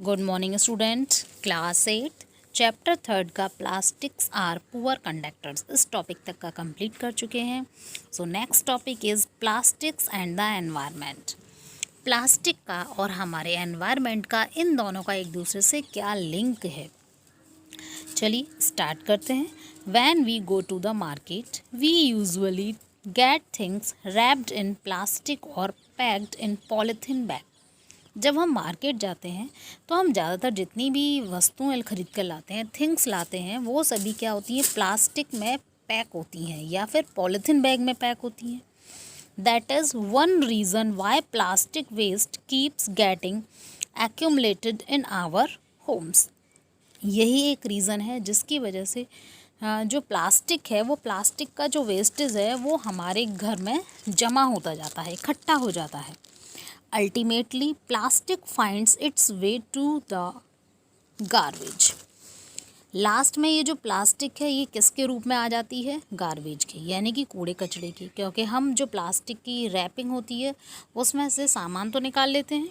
Good morning student. Class 8 chapter 3 का plastics are poor conductors इस topic तक का कंप्लीट कर चुके हैं। So next topic is plastics and the environment. Plastic का और हमारे एनवायरनमेंट का, इन दोनों का एक दूसरे से क्या लिंक है, चलिए स्टार्ट करते हैं। When we go to the market we usually get things wrapped in plastic और पैक्ड इन पॉलीथीन बैग। जब हम मार्केट जाते हैं तो हम ज़्यादातर जितनी भी वस्तुएं खरीद कर लाते हैं, थिंग्स लाते हैं, वो सभी क्या होती हैं, प्लास्टिक में पैक होती हैं या फिर पॉलीथीन बैग में पैक होती हैं। That is one reason why plastic waste keeps getting accumulated in our homes. यही एक रीज़न है जिसकी वजह से जो प्लास्टिक है, वो प्लास्टिक का जो वेस्टेज है वो हमारे घर में जमा होता जाता है, इकट्ठा हो जाता है। Ultimately, plastic finds its way to the garbage. Last में ये जो प्लास्टिक है ये किसके रूप में आ जाती है, गार्बेज के, यानी कि कूड़े कचरे की। क्योंकि हम जो प्लास्टिक की रैपिंग होती है उसमें से सामान तो निकाल लेते हैं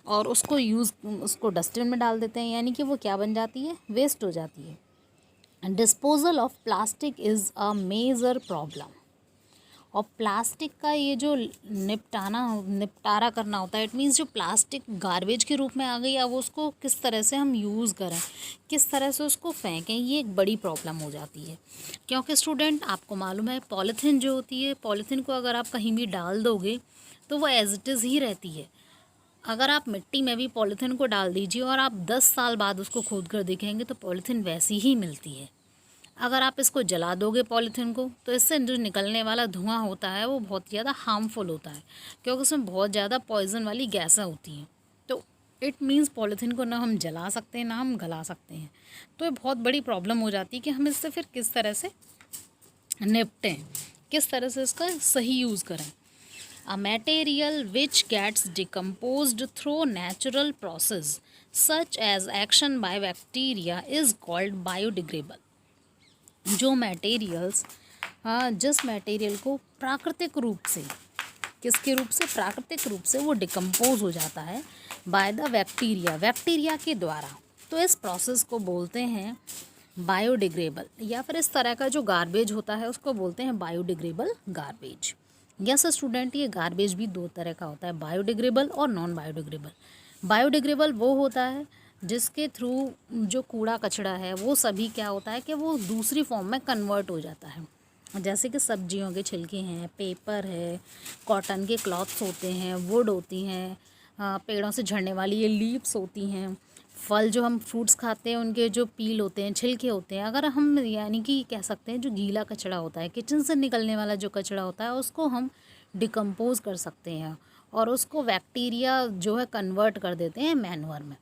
और उसको डस्टबिन में डाल देते हैं, यानी कि वो क्या बन जाती है, वेस्ट हो जाती है। Disposal of plastic is a major problem. और प्लास्टिक का ये जो निपटारा करना होता है, इट मीन्स जो प्लास्टिक गार्बेज के रूप में आ गई, अब उसको किस तरह से हम यूज़ करें, किस तरह से उसको फेंकें, ये एक बड़ी प्रॉब्लम हो जाती है। क्योंकि स्टूडेंट आपको मालूम है, पॉलीथीन जो होती है, पॉलीथीन को अगर आप कहीं भी डाल दोगे तो वो एज इट इज़ ही रहती है। अगर आप मिट्टी में भी पॉलीथीन को डाल दीजिए और आप 10 साल बाद उसको खोद कर देखेंगे तो पॉलीथीन वैसी ही मिलती है। अगर आप इसको जला दोगे पॉलीथीन को, तो इससे जो निकलने वाला धुआं होता है वो बहुत ज़्यादा हार्मफुल होता है, क्योंकि उसमें बहुत ज़्यादा पॉइजन वाली गैसें होती हैं। तो इट मीन्स पॉलीथीन को ना हम जला सकते हैं ना हम गला सकते हैं। तो ये बहुत बड़ी प्रॉब्लम हो जाती है कि हम इससे फिर किस तरह से निपटें, किस तरह से इसका सही यूज़ करें। A material which gets decomposed through natural process such as action by bacteria is called biodegradable। जो मटेरियल्स, जिस मटेरियल को प्राकृतिक रूप से, किसके रूप से, प्राकृतिक रूप से वो डिकम्पोज हो जाता है बाय द बैक्टीरिया के द्वारा, तो इस प्रोसेस को बोलते हैं बायोडिग्रेडेबल। या फिर इस तरह का जो गार्बेज होता है उसको बोलते हैं बायोडिग्रेडेबल गार्बेज। यस स्टूडेंट, ये गार्बेज भी दो तरह का होता है, बायोडिग्रेडेबल और नॉन बायोडिग्रेडेबल। बायोडिग्रेडेबल वो होता है जिसके थ्रू जो कूड़ा कचरा है वो सभी क्या होता है कि वो दूसरी फॉर्म में कन्वर्ट हो जाता है। जैसे कि सब्जियों के छिलके हैं, पेपर है, कॉटन के क्लॉथ्स होते हैं, वुड होती हैं, पेड़ों से झड़ने वाली ये लीव्स होती हैं, फल जो हम फ्रूट्स खाते हैं उनके जो पील होते हैं, छिलके होते हैं। अगर हम यानी कि कह सकते हैं जो गीला कचरा होता है, किचन से निकलने वाला जो कचरा होता है, उसको हम डिकम्पोज कर सकते हैं और उसको बैक्टीरिया जो है कन्वर्ट कर देते हैं मैन्योर में,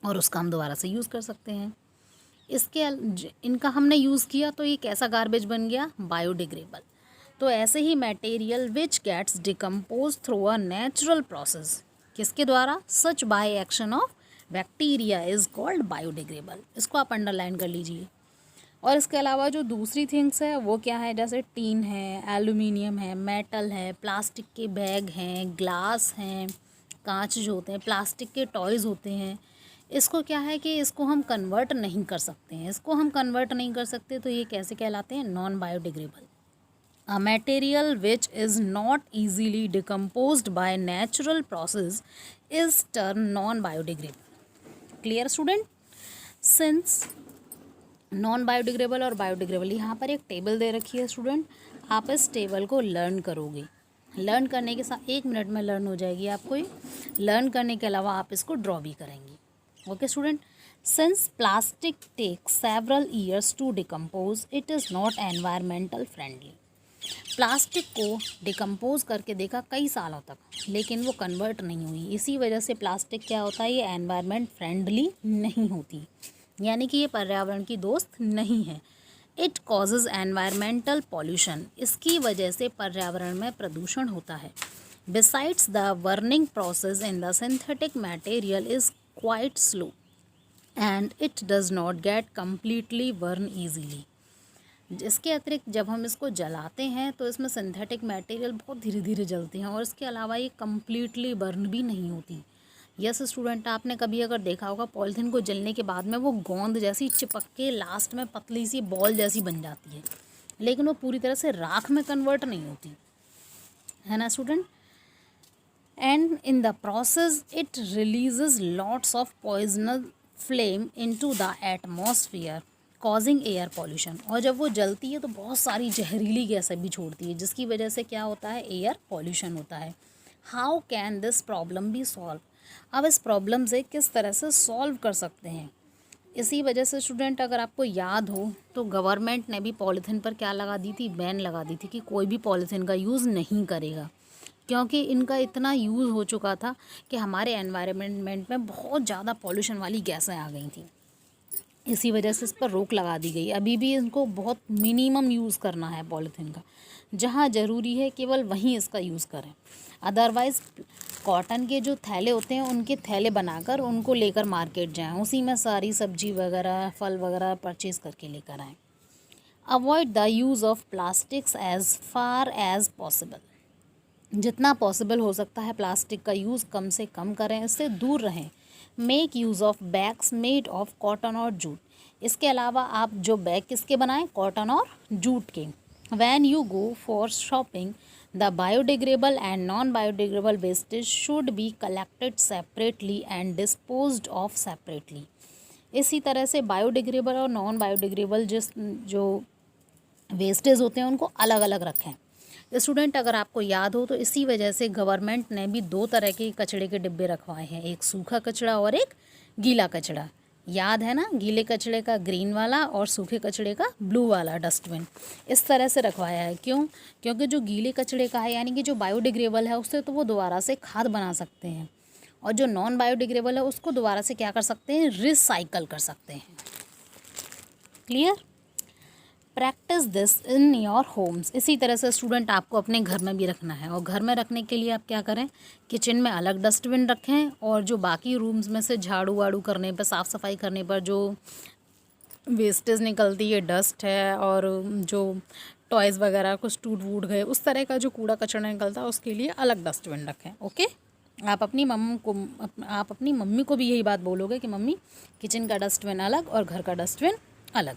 और उसका हम दोबारा से यूज़ कर सकते हैं। इनका हमने यूज़ किया तो ये कैसा गार्बेज बन गया, बायोडिग्रेडेबल। तो ऐसे ही material which gets decompose through a natural process, किसके द्वारा, such by action of bacteria is called biodegradable. इसको आप अंडरलाइन कर लीजिए। और इसके अलावा जो दूसरी थिंग्स है वो क्या है, जैसे टीन है, एल्यूमिनियम है, मेटल है, प्लास्टिक के बैग हैं, ग्लास हैं, कांच जो होते हैं, प्लास्टिक के टॉयज़ होते हैं, इसको क्या है कि इसको हम कन्वर्ट नहीं कर सकते हैं। इसको हम कन्वर्ट नहीं कर सकते तो ये कैसे कहलाते हैं, non biodegradable. A material which is not easily decomposed by natural process is termed non-biodegradable. Clear student? Since non biodegradable और बायोडिग्रेडेबल, यहाँ पर एक टेबल दे रखी है स्टूडेंट, आप इस टेबल को लर्न करोगे। लर्न करने के साथ 1 मिनट में लर्न हो जाएगी आपको ये। लर्न करने के अलावा आप इसको ड्रॉ भी करेंगी। Okay student, since plastic take several years to decompose it is not environmental friendly. Plastic को डिकम्पोज करके देखा कई सालों तक, लेकिन वो कन्वर्ट नहीं हुई। इसी वजह से प्लास्टिक क्या होता है, ये एनवायरमेंट फ्रेंडली नहीं होती, यानी कि ये पर्यावरण की दोस्त नहीं है। इट कॉजेज़ एनवायरमेंटल पॉल्यूशन, इसकी वजह से पर्यावरण में प्रदूषण होता है। Besides the burning process in the synthetic material is quite slow and it does not get completely burn easily. इसके अतिरिक्त जब हम इसको जलाते हैं तो इसमें सिंथेटिक मटेरियल बहुत धीरे धीरे जलते हैं और इसके अलावा ये कम्प्लीटली बर्न भी नहीं होती। यस स्टूडेंट, आपने कभी अगर देखा होगा पॉलीथीन को जलने के बाद में वो गोंद जैसी चिपक के लास्ट में पतली सी बॉल जैसी बन जाती है, लेकिन वो पूरी तरह से राख में कन्वर्ट नहीं होती है ना student. And in the process it releases lots of poisonous flame into the atmosphere causing air pollution. और जब वो जलती है तो बहुत सारी जहरीली गैसें भी छोड़ती है, जिसकी वजह से क्या होता है, एयर पॉल्यूशन होता है। How can this problem be solve. अब इस प्रॉब्लम से किस तरह से सॉल्व कर सकते हैं। इसी वजह से स्टूडेंट अगर आपको याद हो तो गवर्नमेंट ने भी पॉलीथीन पर क्या लगा दी थी, बैन लगा दी थी कि कोई भी पॉलीथीन का यूज़ नहीं करेगा, क्योंकि इनका इतना यूज़ हो चुका था कि हमारे एनवायरनमेंट में बहुत ज़्यादा पॉल्यूशन वाली गैसें आ गई थी। इसी वजह से इस पर रोक लगा दी गई। अभी भी इनको बहुत मिनिमम यूज़ करना है पॉलीथीन का, जहाँ ज़रूरी है केवल वहीं इसका यूज़ करें। अदरवाइज़ कॉटन के जो थैले होते हैं उनके थैले बनाकर उनको लेकर मार्केट जाएं, उसी में सारी सब्जी वगैरह फल वगैरह परचेज़ करके लेकर आएँ। Avoid the use of plastics as far as possible. जितना पॉसिबल हो सकता है प्लास्टिक का यूज़ कम से कम करें, इससे दूर रहें। Make use of bags made of cotton और जूट। इसके अलावा आप जो बैग किसके बनाएं, कॉटन और जूट के। When you go for shopping the biodegradable and non biodegradable wastage should be collected separately and disposed of separately. इसी तरह से बायोडिग्रेडेबल और नॉन बायोडिग्रेडेबल जो वेस्टेज होते हैं उनको अलग अलग रखें। स्टूडेंट अगर आपको याद हो तो इसी वजह से गवर्नमेंट ने भी 2 तरह के कचड़े के डिब्बे रखवाए हैं, एक सूखा कचरा और एक गीला कचरा। याद है ना, गीले कचड़े का ग्रीन वाला और सूखे कचड़े का ब्लू वाला डस्टबिन इस तरह से रखवाया है। क्यों? क्योंकि जो गीले कचड़े का है यानी कि जो बायोडिग्रेडेबल है उससे तो वो दोबारा से खाद बना सकते हैं, और जो नॉन बायोडिग्रेडेबल है उसको दोबारा से क्या कर सकते हैं, रिसाइकल कर सकते हैं। Clear? Practice this in your homes. इसी तरह से स्टूडेंट आपको अपने घर में भी रखना है, और घर में रखने के लिए आप क्या करें, किचन में अलग डस्टबिन रखें, और जो बाकी रूम्स में से झाड़ू वाड़ू करने पर, साफ़ सफाई करने पर जो वेस्टेज निकलती है, डस्ट है और जो टॉयज़ वगैरह कुछ टूट वूट गए उस तरह का जो कूड़ा कचरा निकलता है उसके लिए अलग डस्टबिन रखें। ओके, आप अपनी मम्मी को भी यही बात बोलोगे कि मम्मी किचन का डस्टबिन अलग और घर का डस्टबिन अलग।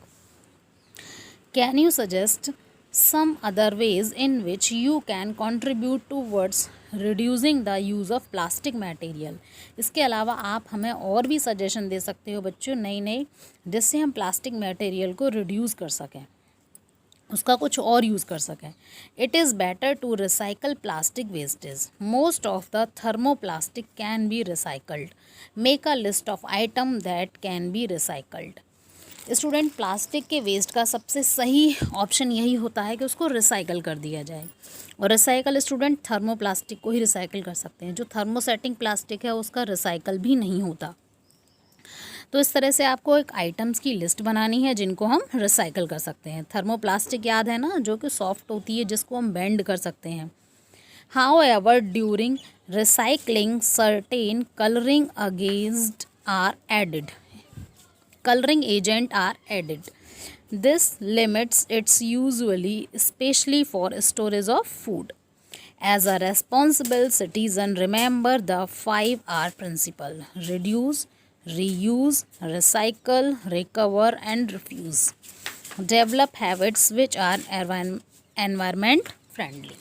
Can you suggest some other ways in which you can contribute towards reducing the use of plastic material? इसके अलावा आप हमें और भी सजेशन दे सकते हो बच्चों, नई जिससे हम प्लास्टिक मटेरियल को रिड्यूस कर सकें, उसका कुछ और यूज़ कर सकें। It is better to recycle plastic wastage. Most of the thermoplastic can be recycled. Make a list of item that can be recycled. Student plastic के वेस्ट का सबसे सही ऑप्शन यही होता है कि उसको रिसाइकल कर दिया जाए, और रिसाइकल स्टूडेंट थर्मोप्लास्टिक को ही रिसाइकल कर सकते हैं। जो थर्मोसेटिंग प्लास्टिक है उसका रिसाइकल भी नहीं होता। तो इस तरह से आपको एक आइटम्स की लिस्ट बनानी है जिनको हम रिसाइकल कर सकते हैं। थर्मोप्लास्टिक याद है ना, जो कि सॉफ्ट होती है, जिसको हम बेंड कर सकते हैं। However during recycling certain colouring अगेंस्ट are added coloring agent are added. This limits its usually, especially for storage of food. As a responsible citizen, remember the 5R principle: reduce, reuse, recycle, recover, and refuse. Develop habits which are environment friendly.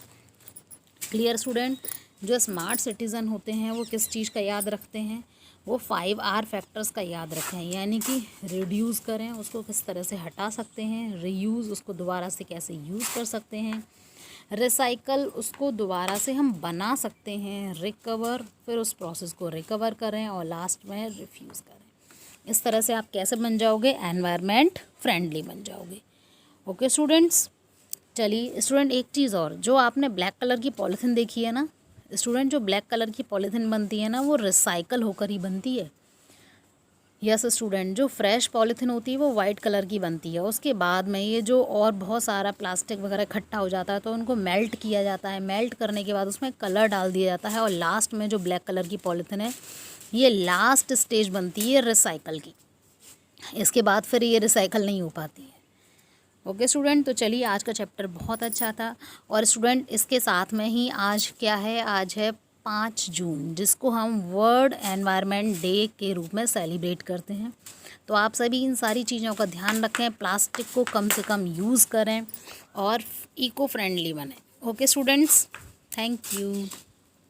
Clear student? जो smart citizen होते हैं वो किस चीज़ का याद रखते हैं, वो 5R फैक्टर्स का याद रखें, यानी कि रिड्यूस करें, उसको किस तरह से हटा सकते हैं, रीयूज़ उसको दोबारा से कैसे यूज़ कर सकते हैं, रिसाइकल उसको दोबारा से हम बना सकते हैं, रिकवर फिर उस प्रोसेस को रिकवर करें, और लास्ट में रिफ्यूज़ करें। इस तरह से आप कैसे बन जाओगे, एनवायरनमेंट फ्रेंडली बन जाओगे। ओके स्टूडेंट्स, चलिए स्टूडेंट एक चीज़ और, जो आपने ब्लैक कलर की पॉलीथीन देखी है ना स्टूडेंट, जो ब्लैक कलर की पॉलीथीन बनती है ना वो रिसाइकल होकर ही बनती है। यस स्टूडेंट, जो फ्रेश पॉलीथीन होती है वो वाइट कलर की बनती है। उसके बाद में ये जो और बहुत सारा प्लास्टिक वगैरह इकट्ठा हो जाता है तो उनको मेल्ट किया जाता है। मेल्ट करने के बाद उसमें कलर डाल दिया जाता है, और लास्ट में जो ब्लैक कलर की पॉलीथीन है ये लास्ट स्टेज बनती है रिसाइकल की। इसके बाद फिर ये रिसाइकल नहीं हो पाती है। ओके स्टूडेंट, तो चलिए आज का चैप्टर बहुत अच्छा था, और स्टूडेंट इसके साथ में ही आज क्या है, आज है 5 जून, जिसको हम वर्ल्ड एनवायरनमेंट डे के रूप में सेलिब्रेट करते हैं। तो आप सभी इन सारी चीज़ों का ध्यान रखें, प्लास्टिक को कम से कम यूज़ करें और इको फ्रेंडली बने। Okay students, thank you.